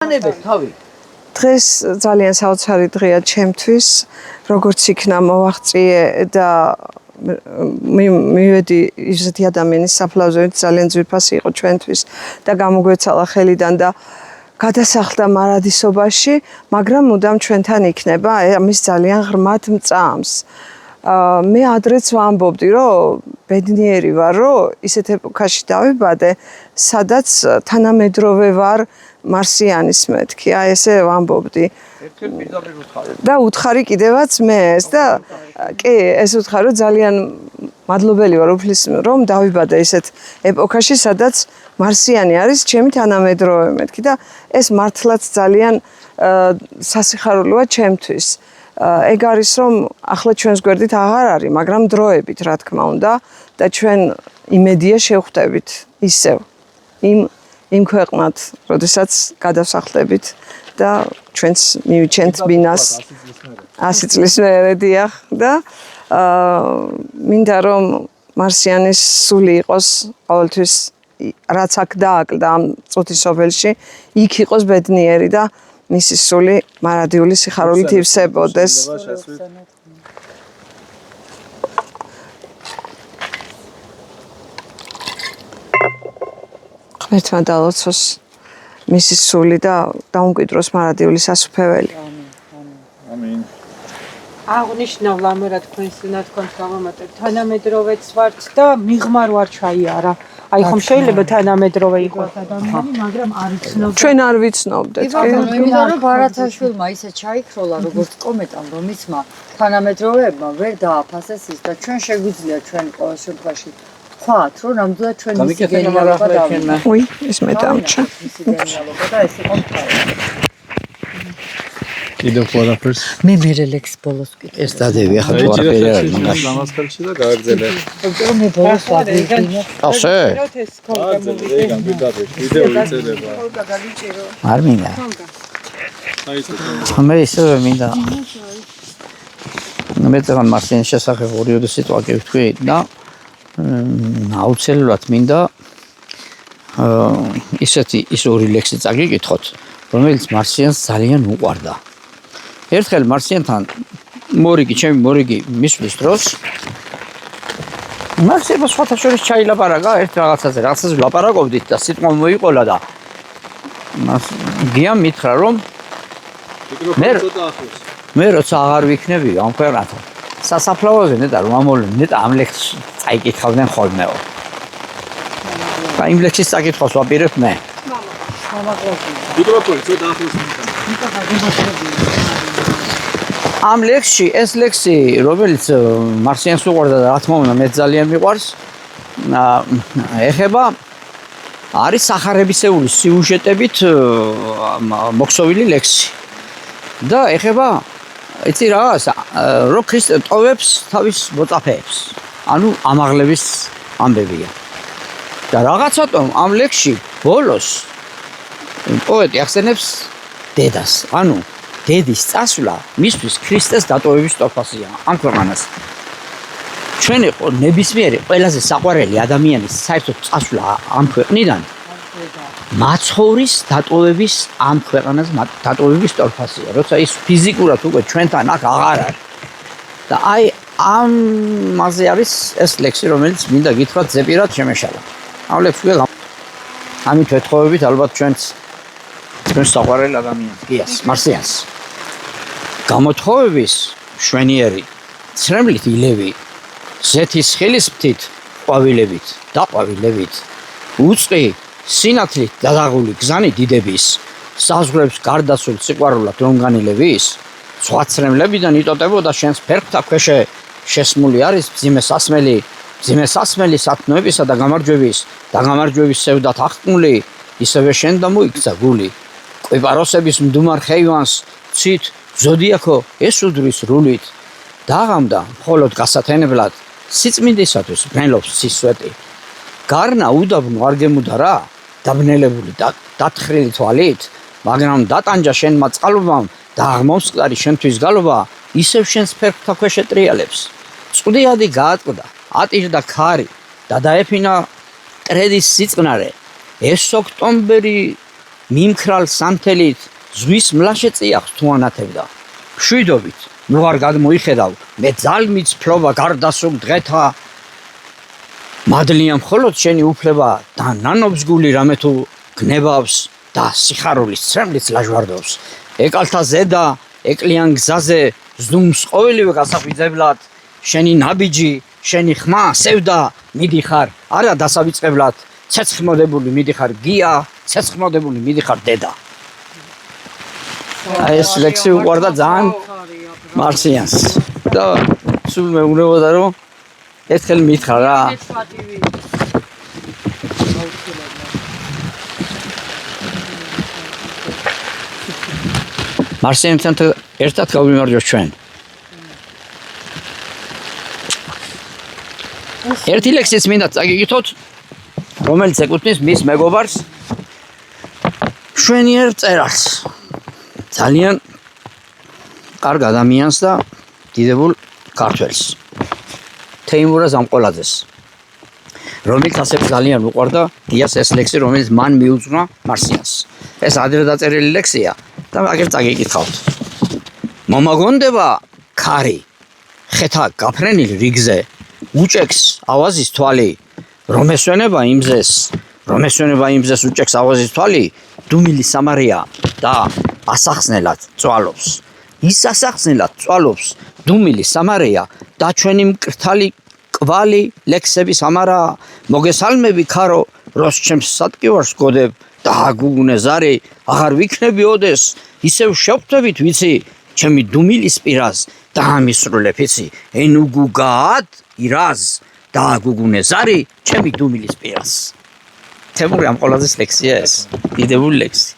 ვანებებ თავი. დღეს ძალიან საოცარი დღეა ჩემთვის, როგორც იქნა მოვაღწიე და მივედი ისეთი ადამიანის საფლავზე, ძალიან ძვირფასი იყო ჩვენთვის და გამოგვეცალა ხელიდან და გადასახლდა მარადისობაში, მაგრამ მუდამ ჩვენთან იქნება, ამის ძალიან ღრმად მწამს. მე ადრეც ვამბობდი, რომ ბედნიერი ვარ, რომ ისეთ ეპოქაში დავიბადე, სადაც თანამედროვე ვარ მარსიანის მეთქი, აი ესე ვამბობდი. ერთხელ პირდაპირ უთხარი. და უთხარი კიდევაც მეს და კი, ეს უთხარი, რომ ძალიან მადლობელი ვარ უფლის, რომ დავიბადე ისეთ ეპოქაში, სადაც მარსიანი არის ჩემი თანამედროვე მეთქი და ეს მართლაც ძალიან სასიხარულოა ჩემთვის. ეგ არის, რომ ახლა ჩვენს გვერდით აღარ არის, მაგრამ დროებით, რა თქმა უნდა, და ჩვენ იმედია შევხვდებით ისევ იმ ქვეყნად, როდესაც გადავსახლდებით და ჩვენს მივიჩენთ ბინას 100 წლის მერე დიახ და მინდა რომ მარსიანის სული იყოს ყოველთვის რაც აქ დააკლდა ამ წუთის სოფელში, იქ იყოს ბედნიერი და მისი სული მარადიული სიხარულით ივსებოდეს. ღმერთმა დალოცოს მისი სული და დაუმკვიდროს მარადიული სასუფეველი. ამინ. აღნიშნავ ლამერად თქვენს ნათქვამს გავამატებ. თანამედროვეც ვართ და მიღმარ ვარ ჩაიარა. აი ხომ შეიძლება თანამედროვე იყოს ადამიანი, მაგრამ არ იცნობ. ჩვენ არ ვიცნობდეთ. იმიტომ რომ ბარათაშვილმა ისე ჩაიქროლა, როგორც კომეტამ, რომ იცმა თანამედროვეებმა ვერ დააფასეს ის და ჩვენ შეგვიძლია ჩვენ ყოველ შემთხვევაში ვთქვათ, რომ ნამდვილად ჩვენ მისი გენიალობა დავინახავთ. უი, ეს მე დამჭა. მისი გენიალობა და ეს იყო მთავარი. კიდევ ყველაფერს მე ლექს ბოლოს ვკითხე. ეს დადები ახლა თუ არ ფერერად მაგას. დამასკალში და გააგზელე. იმიტომ მე ბოლოს ვაგვიგინე. ასე? ეგან ვიდადე, ვიდეო იწერება. არ მინდა. მე ისე მინდა. მე თან მარსიანის შესახებ ორი სიტყვა გივთქვი და აუცილებლად მინდა ის ორი ლექსი წაგიკითხოთ, რომელიც მარსიანს ძალიან უყვარდა. ერთხელ მარსიანთან ჩემი მორიგი მისვლის დროს მარსიანმა სხვათა შორის ჩაილაპარაკა ერთ რაღაცაზე ვლაპარაკობდით და სიტყვა მოიყოლა და გიამ მითხრა რომ მე როცა აღარ ვიქნები ამ ქვეყნათან სასაფლაოზე ნეტა რომ ნეტა ამ ლექსს წაიკითხავდნენ ხოლმეო. და იმ ლექსის წაკითხვას ვაპირებ მე. მიკროფონი ცოტა ახლოს ამ ლექსში ეს ლექსი რომელიც მარსიანს უყვარდა და რა თქმა უნდა მე ძალიან მიყვარს ეხება არის სახარებისეული სიუჟეტებით მოქსოვილი ლექსი და ეხება იცი რაღაც რო ქრისტე ტოვებს თავის მოწაფეებს ანუ ამაღლების ამბებია და რაღაცატომ ამ ლექსში ბოლოს პოეტი ახსენებს დედას ანუ დედის წასვლა მისთვის ქრისტეს დატოვების ტოფასია ამ ქვეყანას. ჩვენ იყო ნებისმიერი ყველაზე საყვარელი ადამიანის საერთოდ წასვლა ამ ქვეყნიდან მაცხოვრის დატოვების ამ ქვეყანას დატოვების ტოფასია. როცა ის ფიზიკურად უკვე ჩვენთან აქ აღარ არის. და აი ამაზე არის ეს ლექსი რომელიც მინდა გითხრათ ზეპირად შემეშალა. ამ ლექსში ამით ვეთხოვებით ალბათ ჩვენს საყვარელ ადამიანს გიას მარსიანს. გამოთხოვების შვენიერი ცრემლით ილევი ზეთის ხილის ფრთით ყვავილებით და ყვავილებით უწყი სინათლით დადაღული გზანი დიდების საზღვრებს გარდაცულ სიყვარულად რომგანილების სხვა ცრემლებიდან იტოტებოდა შენს ფერხთა ქვეშე შესმული არის მძიმე სასმელი სათნოებისა და გამარჯვების სევდათ აღტყმული ისევე შენ და მოიქცა გული კვიპაროსების მდუმარ ხეივანს ცით ზოდიაქო ეს უდრის რულით დაღამდა მხოლოდ გასათენებლად სიწმინდისათვის ბნელობს სისვეტი გარნა უდაბნო არ გემუდა რა დაბნელებული დათხრილი თვალით მაგრამ დატანჯა შენმა წყალობამ და აღმოსყარი შენთვის გალობა ისევ შენს ფერხთა ქვეშ ეტრიალებს წვდიადი გაატყდა ატირდა ქარი და დაეფინა ტრედის სიწყნარე ეს ოქტომბერი მიმქრალ სამთელით ზღვის მლაშე წიახს თუ ანათებდა. მშვიდობით, ნუ არ გადმოიხედავ, მე ძალმიც ფლობა გარდასრულ დღეთა. მადლია მხოლოდ შენი უფლება და ნანობს გული რამე თუ გნებავს და სიხარულის ცრემლიც ლაჟვარდობს. ეკალთა ზედა, ეკლიან გზაზე ზდუმს ყოველივე გასახვიძებლად, შენი ნაბიჯი, შენი ხმა, სევდა მიდიხარ, არა დასავიწყებლად, ცეცხლმოდებული მიდიხარ გია, ცეცხლმოდებული მიდიხარ დედა. ეს ლექსი უყვარდა ძალიან მარსიანს და სულ მეუბნებოდა რომ ერთხელ მითხრა რა. მარსიანთან ერთად გავიმარჯვოთ ჩვენ. ერთი ლექსიც მინდა წაგიკითხოთ, რომელიც ეკუთვნის მის მეგობარს მშვენიერ მწერალს. ძალიან კარგ ადამიანს და დიდებულ ქართველს. თეიმურა ზამყოლაძეს, რომელიც ასევე ძალიან უყვარდა გიას ეს ლექსი, რომელიც მან მიუძღვნა მარსიანს. ეს ადრე დაწერილი ლექსია და აგერ წაგიკითხავთ. მომაგონდება ქარი, ხეთა გაფრენილ რიგზე, უჭექს ავაზის თვალი, რომ ესვენება იმზეს უჭექს ავაზის თვალი, დუმილი სამარია და ასახსნელად წვალობს. ის ასახსნელად წვალობს დუმილი სამარია და ჩვენი მკრთალი კვალი ლექსები სამარა. მოგესალმები ქარო, როს ჩემს სატკივარს გოდებ და აგუგუნე ზარი, აღარ ვიქნები ოდეს, ისევ შევხვდებით ვიცი, ჩემი დუმილის პირას და ამისრულებ იცი, ენუგუგად ირაზ და აგუგუნე ზარი, ჩემი დუმილის პირას. თემური ამყოლაძის ლექსია ეს, დიდებული ლექსი.